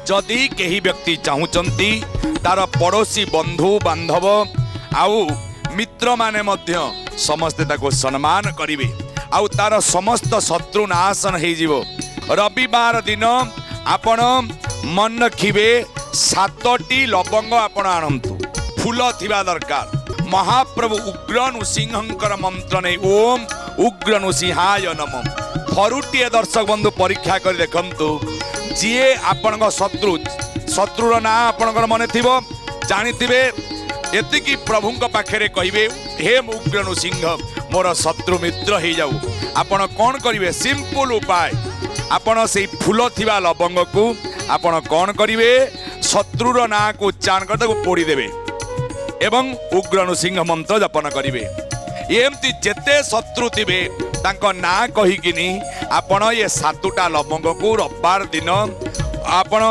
जदि केही व्यक्ति चाहूचंती तार पड़ोसी बंधु बांधव आउ मित्र माने मध्य समस्ते ताको सम्मान करिवे आउ तार समस्त शत्रु नाशन हो जीवो। रविवार दिन आपण मन रखिबे 7टी लवंग आपण आणंतु फूल थिबा दरकार। महाप्रभु उग्र नृसिंहंकर मंत्र नै ओम उग्र नृसिंहाय नमः। थरुटिए दर्शक बंधु परीक्षा कर देखंतु जीए आपण शत्रु शत्रुर ना आपणकर मन थिबो जानिथिबे एतिकी प्रभुंक पाखरे कहिबे हे उग्र नृसिंह मोर शत्रु मित्र हो जाऊ। आपण कौन करिवे सिंपल उपाय आपण से फूल थिबा लवंग को आपण कौन करिवे शत्रुर ना को उच्चारण कर ताको पोड़ी देबे एवं उग्र नृसिंह मंत्र जपन करिवे। एमती जेते शत्रु थिबे तांको ना कहिकिनी आपण ये 7टा लवंग को रविवार दिन आपण